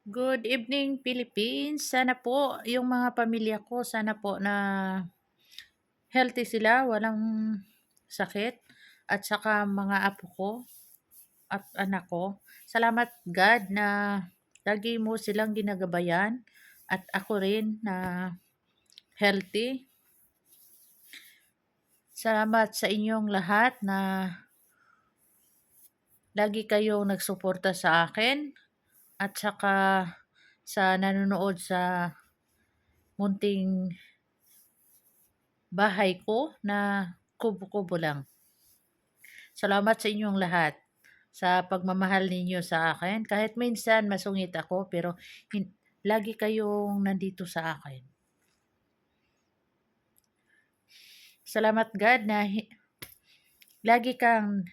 Good evening, Philippines. Sana po yung mga pamilya ko, sana po na healthy sila, walang sakit, at saka mga apo ko at anak ko. Salamat God na lagi mo silang ginagabayan at ako rin na healthy. Salamat sa inyong lahat na lagi kayong nagsuporta sa akin at saka sa nanonood sa munting bahay ko na kubo-kubo lang. Salamat sa inyong lahat sa pagmamahal ninyo sa akin. Kahit minsan masungit ako pero lagi kayong nandito sa akin. Salamat God na lagi kang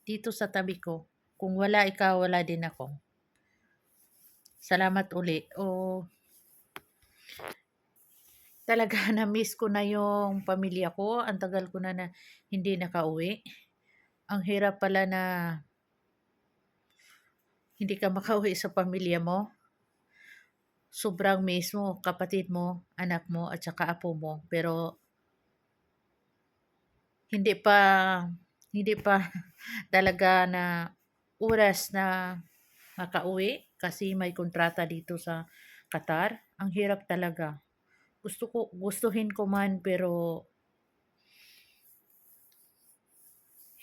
dito sa tabi ko. Kung wala ikaw, wala din ako. Salamat uli. Talaga na-miss ko na yung pamilya ko. Ang tagal ko na hindi nakauwi. Ang hirap pala na hindi ka makauwi sa pamilya mo. Sobrang miss mo, kapatid mo, anak mo, at saka apo mo. Pero hindi pa hindi pa talaga na oras na makauwi kasi may kontrata dito sa Qatar. Ang hirap talaga. Gustuhin ko man pero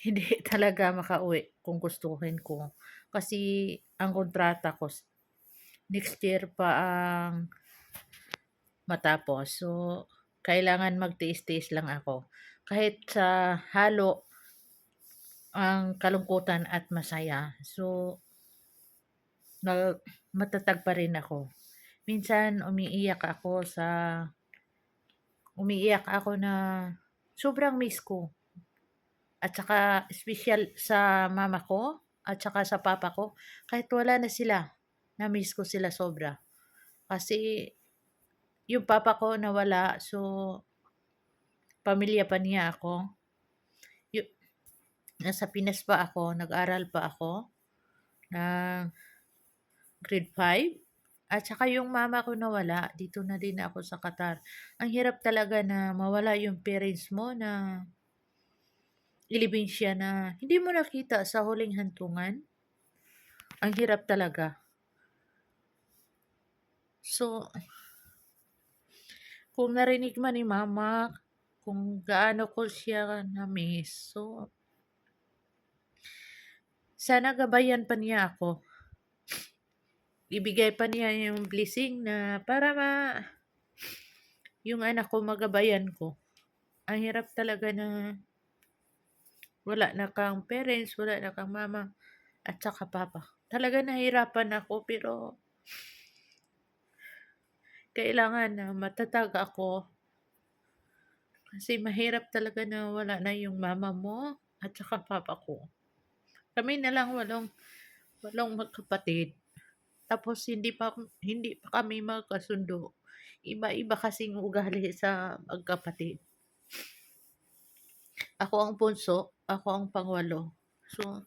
hindi talaga makauwi kung gustuhin ko. Kasi ang kontrata ko next year pa ang matapos. So, kailangan magtiis-tiis lang ako. Kahit sa halo ang kalungkutan at masaya. So, matatag pa rin ako. Minsan umiiyak ako na sobrang miss ko. At saka special sa mama ko at saka sa papa ko. Kahit wala na sila, na-miss ko sila sobra. Kasi yung papa ko nawala, so pamilya pa niya ako. Yu- Nasa Pinas pa ako, nag-aral pa ako ng grade 5. At saka yung mama ko nawala, dito na din ako sa Qatar. Ang hirap talaga na mawala yung parents mo na ilibing siya na hindi mo nakita sa huling hantungan. Ang hirap talaga. So, kung narinig man ni mama, kung gaano ko siya na-miss, so, sana gabayan pa niya ako. Ibigay pa niya yung blessing na para yung anak ko magabayan ko. Ang hirap talaga na wala na kang parents, wala na kang mama at saka papa. Talaga nahirapan ako pero kailangan na matatag ako kasi mahirap talaga na wala na yung mama mo at saka papa ko. Kami na lang walong magkapatid. Tapos hindi pa kami magkasundo. Iba-iba kasing ugali sa magkapatid. Ako ang bunso, ako ang pangwalo. So,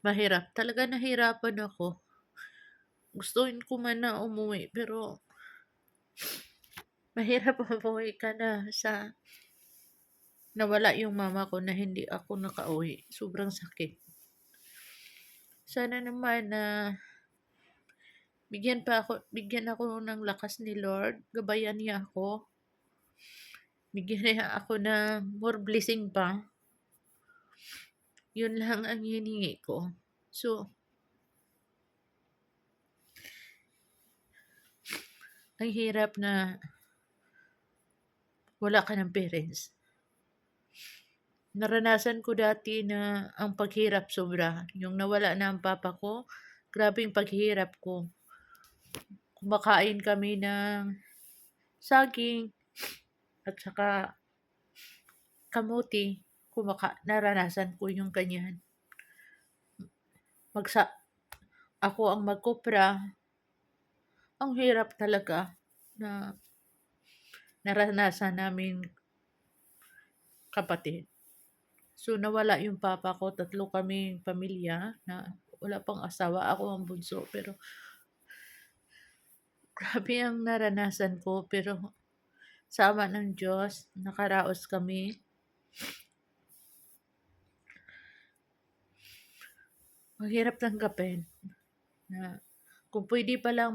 mahirap. Talaga nahirapan ako. Gustuhin ko man na umuwi, pero mahirap umuwi ka na sa nawala yung mama ko na hindi ako nakauwi. Sobrang sakit. Sana naman na bigyan ako ng lakas ni Lord. Gabayan niya ako. Bigyan niya ako ng more blessing pa. Yun lang ang hiningi ko. So, ang hirap na wala ka ng parents. Naranasan ko dati na ang paghirap sobra. Yung nawala na ang papa ko, grabe yung paghirap ko. Kumakain kami ng saging at saka kamuti. Naranasan ko yung ganyan. Magsa Ako ang magkopra. Ang hirap talaga na naranasan namin kapatid. So, nawala yung papa ko. 3 kaming pamilya na wala pang asawa. Ako ang bunso. Pero Grabe ang naranasan ko pero sa awa ng Diyos nakaraos kami. Mahirap tanggapin na kung puwede palang